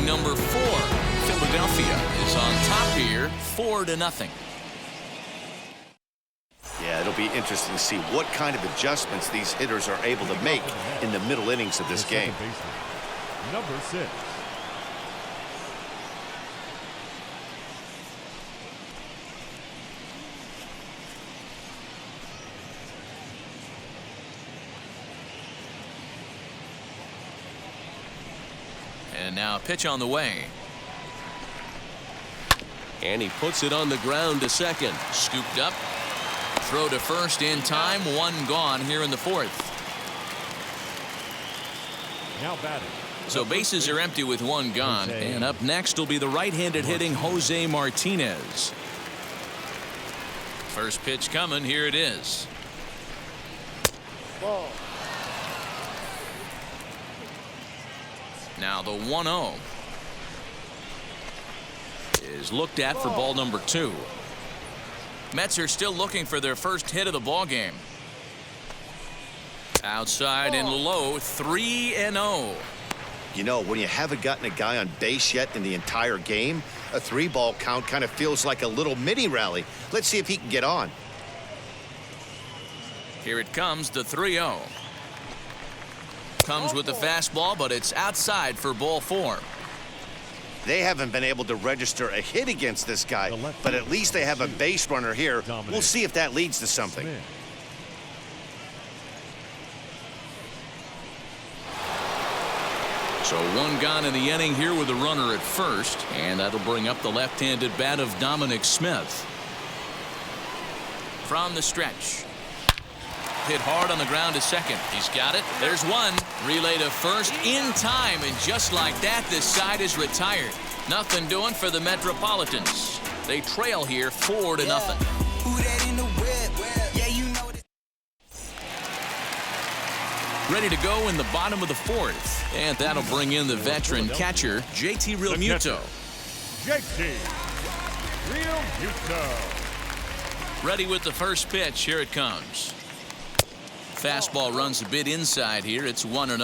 inning number 4. Philadelphia is on top here, 4-0. Yeah, it'll be interesting to see what kind of adjustments these hitters are able to make in the middle innings of this game. Number 6. And now a pitch on the way. And he puts it on the ground to second. Scooped up. Throw to first in time. 1 gone here in the 4th. Now batting. So bases are empty with 1 gone. And up next will be the right-handed hitting Jose Martinez. First pitch coming. Here it is. Ball. Now the 1-0 is looked at for ball number 2. Mets are still looking for their first hit of the ball game. Outside and low, 3-0. You know, when you haven't gotten a guy on base yet in the entire game, a 3-ball count kind of feels like a little mini rally. Let's see if he can get on. Here it comes, the 3-0. Comes with the fastball, but it's outside for ball 4. They haven't been able to register a hit against this guy, but at least they have a base runner here. We'll see if that leads to something. So 1 gone in the inning here with a runner at first, and that'll bring up the left-handed bat of Dominic Smith. From the stretch. Hit hard on the ground to second. He's got it. There's 1. Relay to first in time, and just like that, this side is retired. Nothing doing for the Metropolitans. They trail here 4-0. Ready to go in the bottom of the 4th, and that'll bring in the veteran catcher, JT Realmuto. JT Realmuto. Ready with the first pitch. Here it comes. Fastball runs a bit inside here. It's 1-0.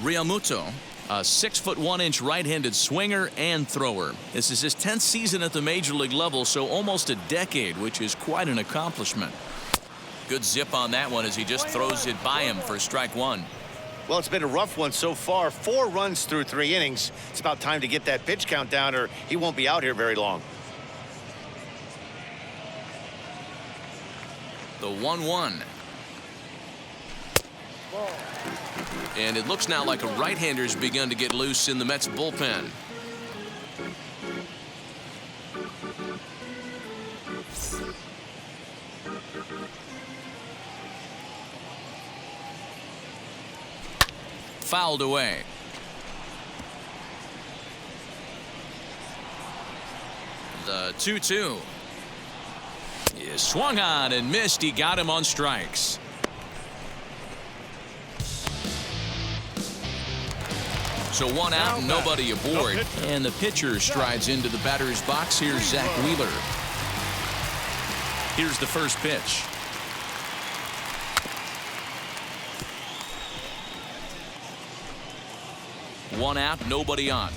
Realmuto, a 6'1" right-handed swinger and thrower. This is his 10th season at the major league level, so almost a decade, which is quite an accomplishment. Good zip on that one as he just throws it by him for strike 1. Well, it's been a rough one so far. 4 runs through 3 innings. It's about time to get that pitch count down, or he won't be out here very long. The 1-1. And it looks now like a right-hander's begun to get loose in the Mets bullpen. Fouled away. The 2-2 is swung on and missed. He got him on strikes. So 1 out and nobody aboard. And the pitcher strides into the batter's box. Here's Zach Wheeler. Here's the first pitch. One out, nobody on.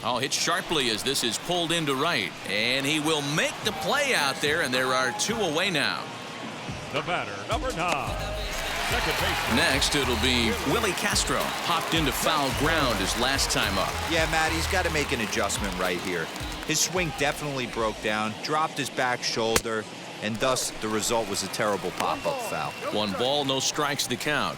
Oh, hit sharply as this is pulled into right. And he will make the play out there, and there are 2 away now. The batter, number 9. Second base. Next, it'll be Willie Castro. Popped into foul ground his last time up. Yeah, Matt, he's got to make an adjustment right here. His swing definitely broke down, dropped his back shoulder, and thus the result was a terrible pop-up foul. 1 ball, no strikes to count.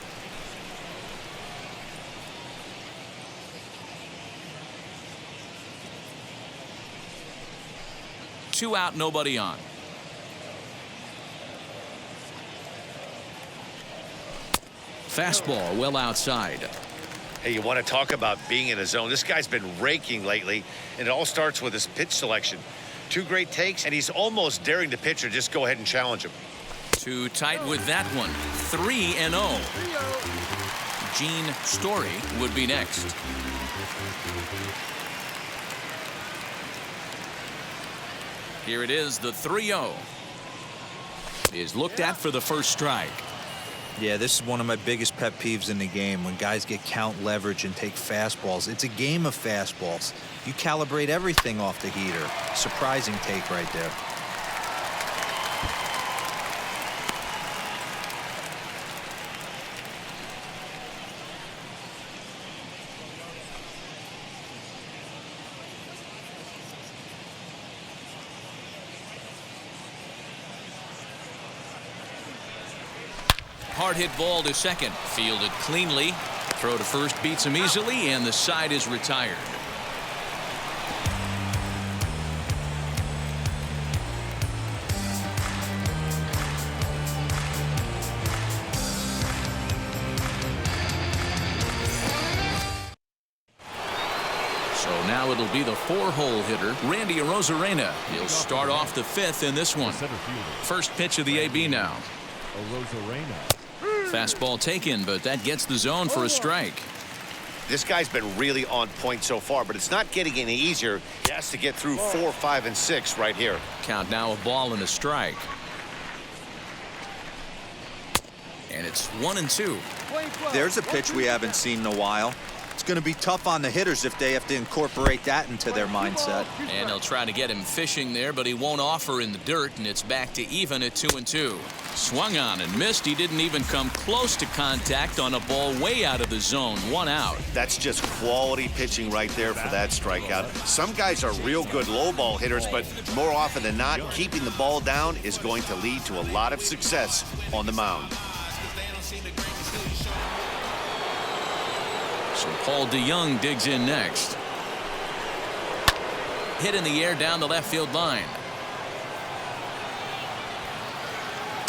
Two out, nobody on. Fastball well outside. Hey, you want to talk about being in a zone? This guy's been raking lately, and it all starts with his pitch selection. 2 great takes, and he's almost daring the pitcher just go ahead and challenge him. Too tight with that one. 3-0. Gene Story would be next. Here it is, the 3-0. Is looked at for the first strike. Yeah, this is one of my biggest pet peeves in the game, when guys get count leverage and take fastballs. It's a game of fastballs. You calibrate everything off the heater. Surprising take right there. Hard hit ball to second. Fielded cleanly. Throw to first beats him easily, and the side is retired. So now it'll be the 4-hole hitter, Randy Arozarena. He'll start off the 5th in this one. First pitch of the AB now. Fastball taken, but that gets the zone for a strike. This guy's been really on point so far, but it's not getting any easier. He has to get through 4, 5, and 6 right here. Count now a ball and a strike. And it's 1-2. There's a pitch we haven't seen in a while. It's going to be tough on the hitters if they have to incorporate that into their mindset. And they'll try to get him fishing there, but he won't offer in the dirt, and it's back to even at 2-2. Swung on and missed. He didn't even come close to contact on a ball way out of the zone. 1 out. That's just quality pitching right there for that strikeout. Some guys are real good low ball hitters, but more often than not, keeping the ball down is going to lead to a lot of success on the mound. So Paul DeYoung digs in next. Hit in the air down the left field line.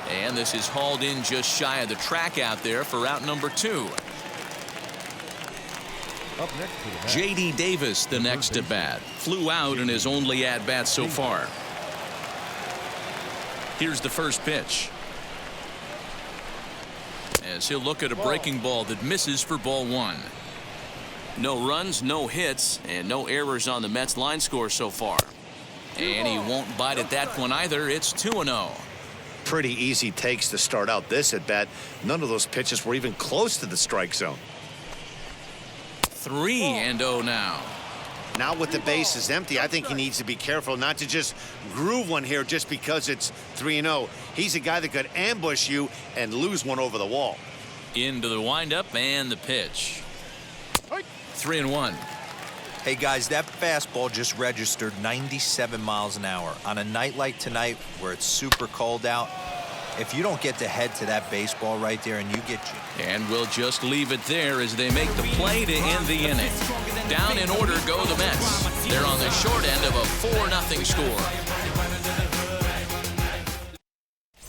And this is hauled in just shy of the track out there for out number 2. J.D. Davis, the next to bat. Flew out in his only at-bat so far. Here's the first pitch. As he'll look at a breaking ball that misses for ball 1. No runs, no hits, and no errors on the Mets line score so far. And he won't bite at that one either. It's 2-0. Pretty easy takes to start out this at bat. None of those pitches were even close to the strike zone. 3-0 now. Now with the bases empty, I think he needs to be careful not to just groove one here just because it's 3-0. He's a guy that could ambush you and lose one over the wall. Into the windup and the pitch. 3-1. Hey guys, that fastball just registered 97 miles an hour. On a night like tonight where it's super cold out, if you don't get the head to that baseball right there and you get you. And we'll just leave it there as they make the play to end the inning. Down in order go the Mets. They're on the short end of a 4-0 score.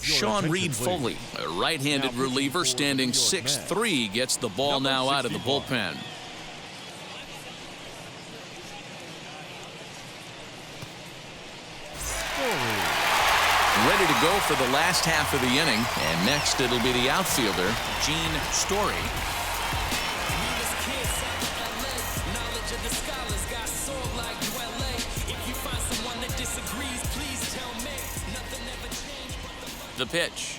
Sean Reed Foley, a right-handed reliever standing 6'3", gets the ball now out of the bullpen. Ready to go for the last half of the inning, and next it'll be the outfielder, Gene Story. The pitch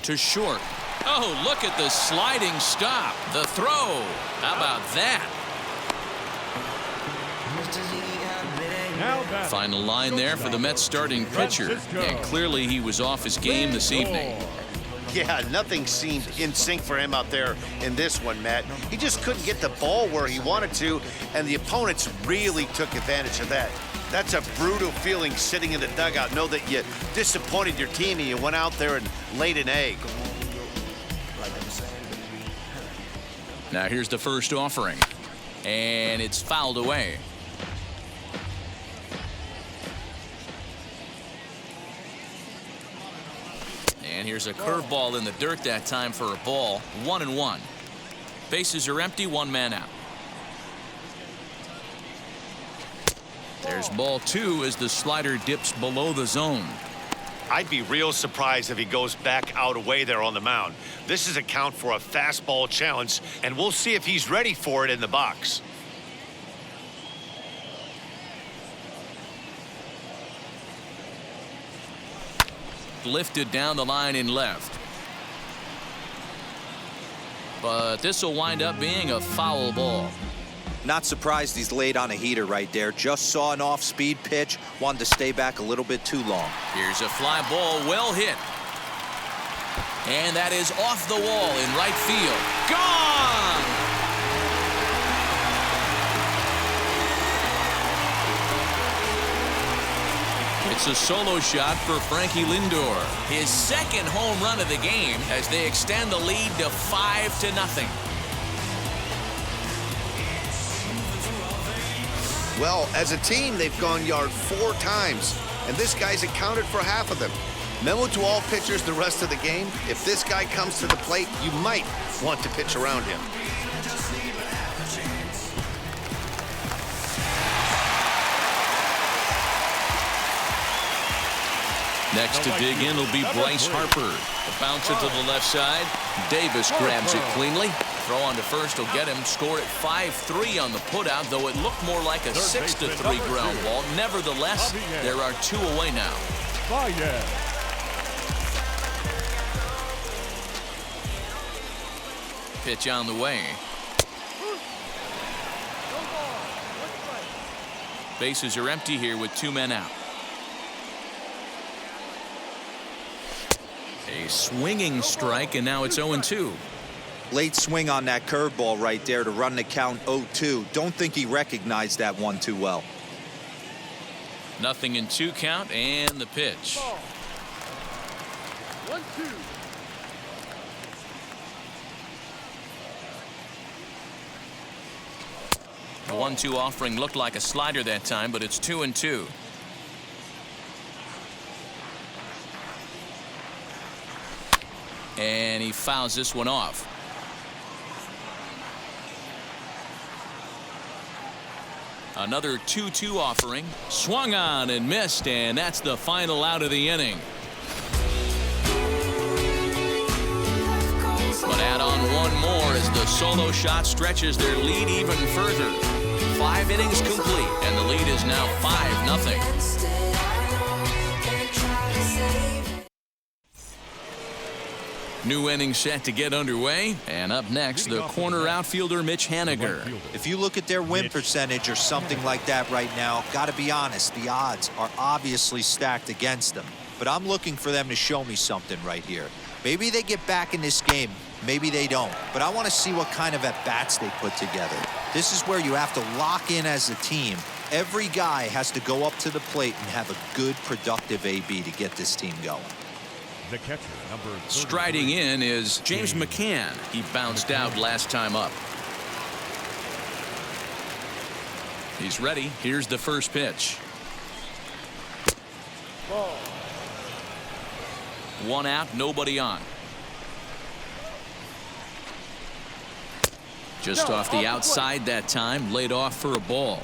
to short. Oh, look at the sliding stop. The throw. How about that? Final line there for the Mets starting pitcher, and clearly he was off his game this evening. Yeah, nothing seemed in sync for him out there in this one, Matt. He just couldn't get the ball where he wanted to, and the opponents really took advantage of that. That's a brutal feeling sitting in the dugout. Know that you disappointed your team and you went out there and laid an egg. Now here's the first offering, and it's fouled away. And here's a curveball in the dirt that time for a ball. 1-1. Bases are empty, 1 man out. There's ball 2 as the slider dips below the zone. I'd be real surprised if he goes back out away there on the mound. This is a count for a fastball challenge, and we'll see if he's ready for it in the box. Lifted down the line in left. but this will wind up being a foul ball. Not surprised he's laid on a heater right there. Just saw an off-speed pitch, wanted to stay back a little bit too long. Here's a fly ball, well hit. And that is off the wall in right field. Gone! It's a solo shot for Frankie Lindor. His second home run of the game as they extend the lead to 5-0. Well, as a team, they've gone yard 4 times, and this guy's accounted for half of them. Memo to all pitchers the rest of the game: if this guy comes to the plate, you might want to pitch around him. Next to dig in will be Bryce Harper. The bouncer to the left side. Davis grabs it cleanly. Throw on to first will get him. Scored at 5-3 on the putout, though it looked more like a 6-3 ground ball. Nevertheless, there are 2 away now. Pitch on the way. Bases are empty here with 2 men out. A swinging strike, and now it's 0-2. Late swing on that curveball right there to run the count 0-2. Don't think he recognized that one too well. Nothing in 2 count, and the pitch. 1-2. The 1-2 offering looked like a slider that time, but it's 2-2. And he fouls this one off. Another 2-2 offering. Swung on and missed, and that's the final out of the inning. But add on one more as the solo shot stretches their lead even further. 5 innings complete, and the lead is now 5-0. New inning set to get underway, and up next, the corner outfielder Mitch Haniger. If you look at their win percentage or something like that right now, got to be honest, the odds are obviously stacked against them. But I'm looking for them to show me something right here. Maybe they get back in this game, maybe they don't. But I want to see what kind of at-bats they put together. This is where you have to lock in as a team. Every guy has to go up to the plate and have a good, productive AB to get this team going. The catcher, number 33. Striding in is James McCann. He bounced out last time up. He's ready. Here's the first pitch. Ball. 1 out, nobody on. Just off the outside that time, laid off for a ball.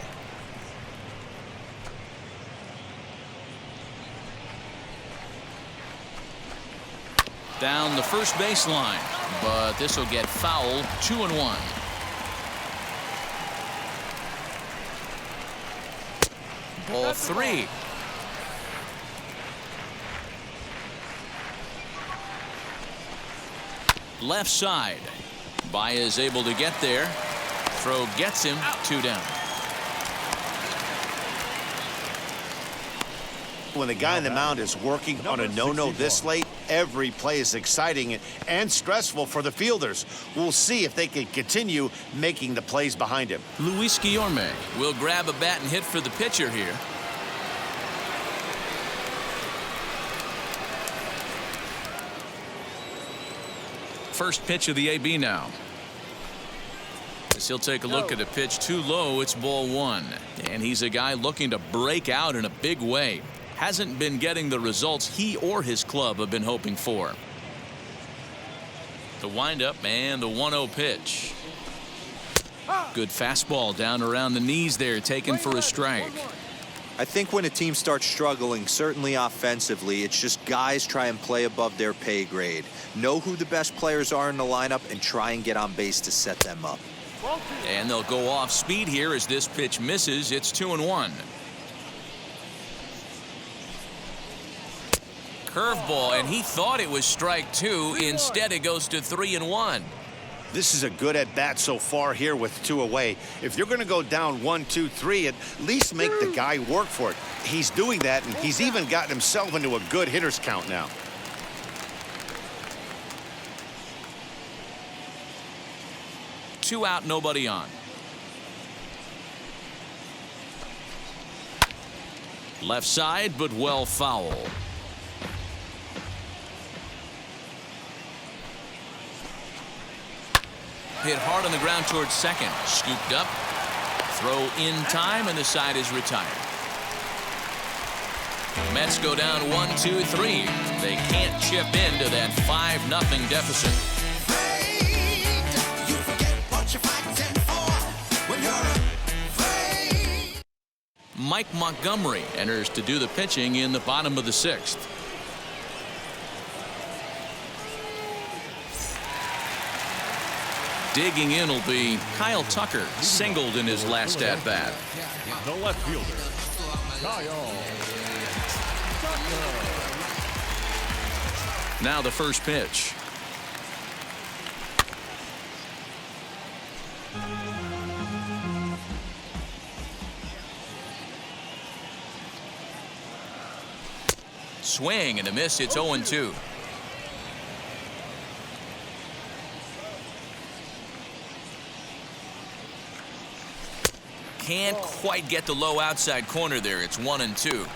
Down the first baseline, but this will get fouled. 2-1. Ball 3. Left side. Baez is able to get there. Throw gets him. 2 down. When the guy on the mound is working on a no-no this late, every play is exciting and stressful for the fielders. We'll see if they can continue making the plays behind him. Luis Guillorme will grab a bat and hit for the pitcher here. First pitch of the AB now. As he'll take a look at a pitch too low, it's ball 1. And he's a guy looking to break out in a big way. Hasn't been getting the results he or his club have been hoping for. The windup and the 1-0 pitch. Good fastball down around the knees there, taken for a strike. I think when a team starts struggling, certainly offensively, it's just guys try and play above their pay grade. Know who the best players are in the lineup and try and get on base to set them up. And they'll go off speed here as this pitch misses. It's 2-1. Curveball, and he thought it was strike 2. Instead, it goes to 3-1. This is a good at-bat so far here with 2 away. If you're going to go down 1, 2, 3, at least make the guy work for it. He's doing that, and he's even gotten himself into a good hitter's count now. Two out, nobody on. Left side, but well foul. Hit hard on the ground towards second. Scooped up. Throw in time, and the side is retired. Mets go down 1, 2, 3. They can't chip into that 5-0 deficit. Mike Montgomery enters to do the pitching in the bottom of the 6th. Digging in will be Kyle Tucker, singled in his last at-bat. The left fielder, Kyle Tucker. Now the first pitch. Swing and a miss. It's 0-2. Can't quite get the low outside corner there. It's 1-2.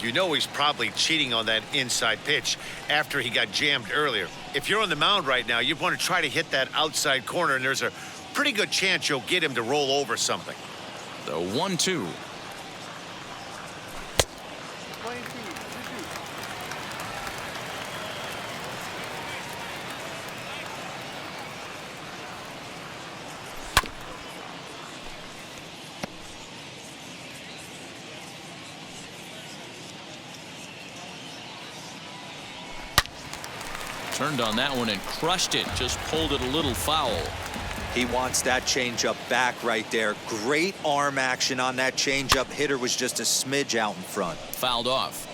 You know he's probably cheating on that inside pitch after he got jammed earlier. If you're on the mound right now, you want to try to hit that outside corner, and there's a pretty good chance you'll get him to roll over something. The 1-2. Turned on that one and crushed it. Just pulled it a little foul. He wants that changeup back right there. Great arm action on that changeup. Hitter was just a smidge out in front. Fouled off.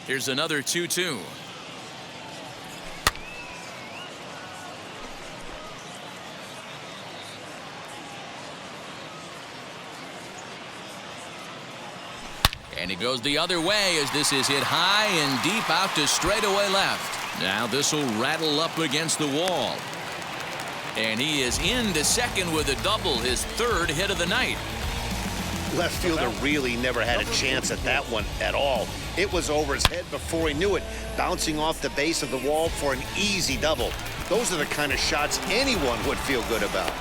Here's another 2-2. And it goes the other way as this is hit high and deep out to straightaway left. Now this will rattle up against the wall. And he is into second with a double, his 3rd hit of the night. Left fielder really never had a chance at that one at all. It was over his head before he knew it, bouncing off the base of the wall for an easy double. Those are the kind of shots anyone would feel good about.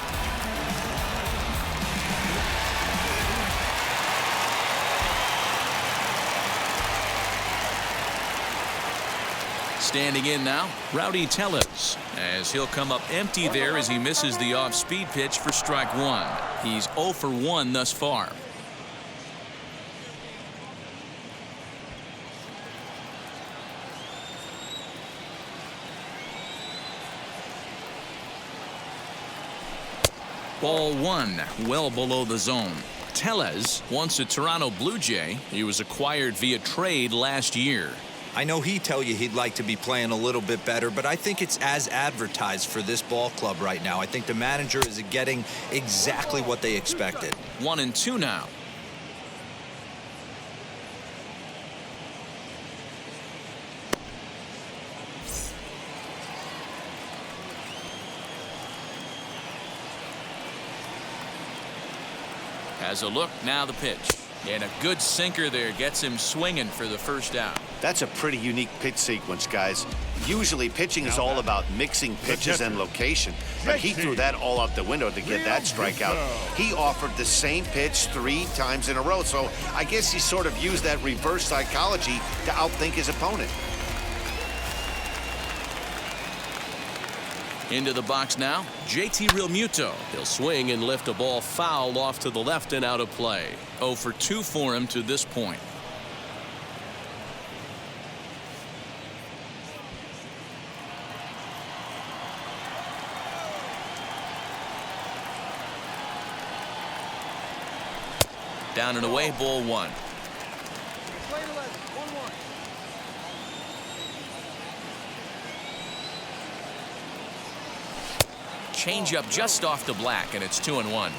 Standing in now, Rowdy Tellez, as he'll come up empty there as he misses the off-speed pitch for strike 1. He's 0 for 1 thus far. Ball 1, well below the zone. Tellez, once a Toronto Blue Jay, he was acquired via trade last year. I know he'd tell you he'd like to be playing a little bit better, but I think it's as advertised for this ball club right now. I think the manager is getting exactly what they expected. 1-2 now. Has a look, now the pitch. And a good sinker there gets him swinging for the first out. That's a pretty unique pitch sequence, guys. Usually pitching is all about mixing pitches and location, but he threw that all out the window to get that strikeout. He offered the same pitch 3 times in a row, so I guess he sort of used that reverse psychology to outthink his opponent. Into the box now, JT Realmuto. He'll swing and lift a ball foul off to the left and out of play. 0 for 2 for him to this point. Down and away, ball one. Changeup just off the black, and it's 2-1.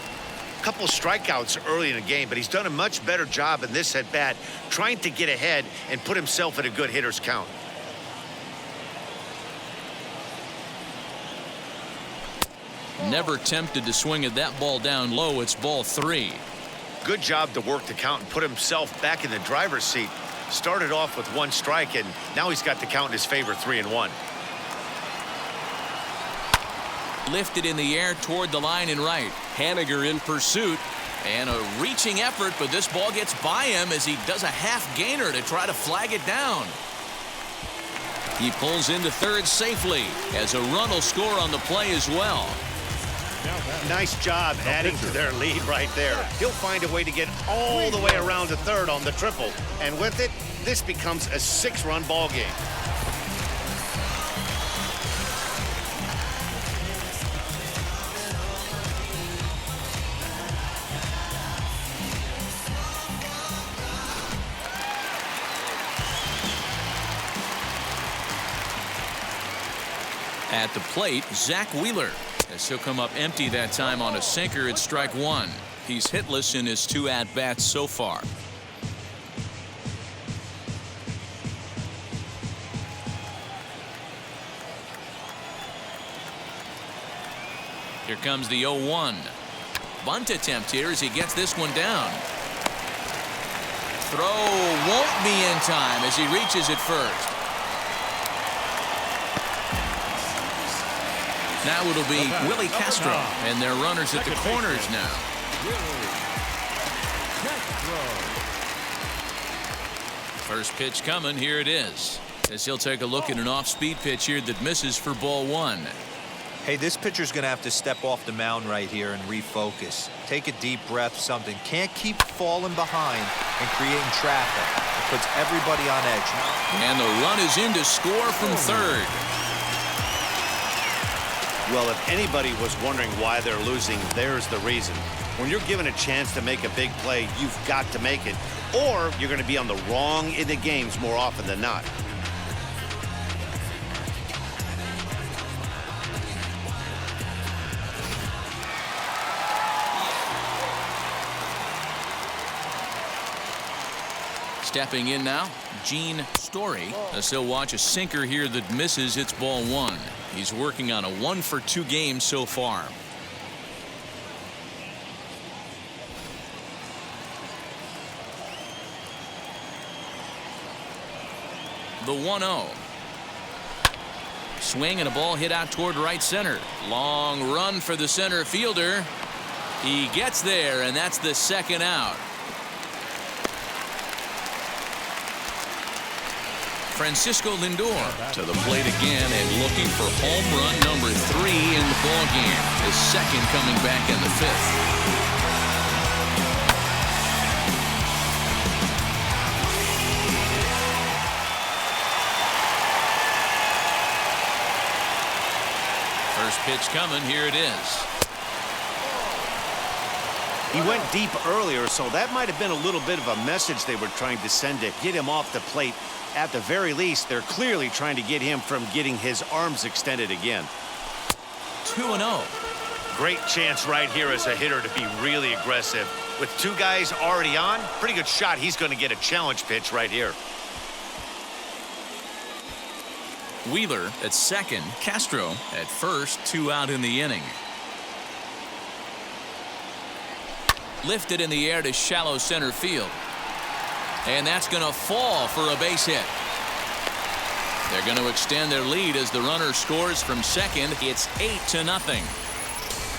Couple strikeouts early in the game, but he's done a much better job in this at bat, trying to get ahead and put himself in a good hitter's count. Never tempted to swing at that ball down low. It's ball 3. Good job to work the count and put himself back in the driver's seat. Started off with 1 strike, and now he's got the count in his favor, 3-1. Lifted in the air toward the line and right. Haniger in pursuit. And a reaching effort, but this ball gets by him as he does a half gainer to try to flag it down. He pulls into third safely as a run will score on the play as well. Nice job adding to their lead right there. He'll find a way to get all the way around to third on the triple. And with it, this becomes a 6-run ball game. At the plate, Zach Wheeler, as he'll come up empty that time on a sinker. It's strike 1. He's hitless in his 2 at-bats so far. Here comes the 0-1. Bunt attempt here as he gets this one down. Throw won't be in time as he reaches it first. Now it'll be Willie Castro, and their runners at the corners now. First pitch coming. Here it is. As he'll take a look at an off-speed pitch here that misses for ball 1. Hey, this pitcher's going to have to step off the mound right here and refocus. Take a deep breath, something. Can't keep falling behind and creating traffic. It puts everybody on edge. And the run is in to score from third. Well, if anybody was wondering why they're losing, there's the reason. When you're given a chance to make a big play, you've got to make it, or you're going to be on the wrong end of games more often than not. Stepping in now, Gene Story, as he'll watch a sinker here that misses. It's ball 1. He's working on a 1-for-2 game so far. The 1-0. Swing and a ball hit out toward right center. Long run for the center fielder. He gets there, and that's the second out. Francisco Lindor to the plate again and looking for home run number 3 in the ballgame. His second coming back in the 5th. First pitch coming. Here it is. He went deep earlier, so that might have been a little bit of a message they were trying to send to get him off the plate. At the very least, they're clearly trying to get him from getting his arms extended again. 2-0. Great chance right here as a hitter to be really aggressive. With 2 guys already on, pretty good shot. He's going to get a challenge pitch right here. Wheeler at second, Castro at first, 2 out in the inning. Lifted in the air to shallow center field. And that's going to fall for a base hit. They're going to extend their lead as the runner scores from second. It's 8-0.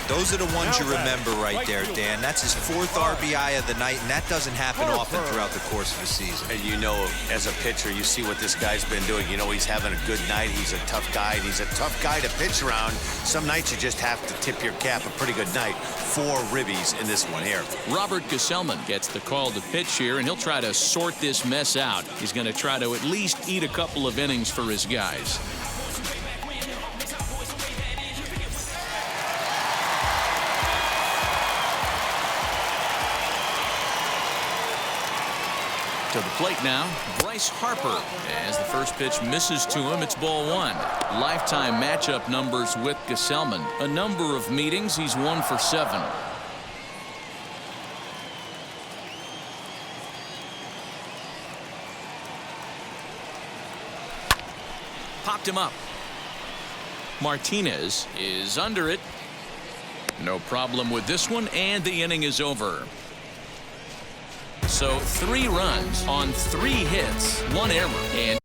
Those are the ones you remember right there, Dan. That's his 4th RBI of the night, and that doesn't happen often throughout the course of the season. And you know, as a pitcher, you see what this guy's been doing. You know, he's having a good night. He's a tough guy. And he's a tough guy to pitch around. Some nights you just have to tip your cap. A pretty good night. 4 ribbies in this one here. Robert Gesellman gets the call to pitch here, and he'll try to sort this mess out. He's going to try to at least eat a couple of innings for his guys. To the plate now, Bryce Harper. As the first pitch misses to him, it's ball one. Lifetime matchup numbers with Gesellman. A number of meetings, he's 1 for 7. Popped him up. Martinez is under it. No problem with this one, and the inning is over. So 3 runs on 3 hits, 1 error, and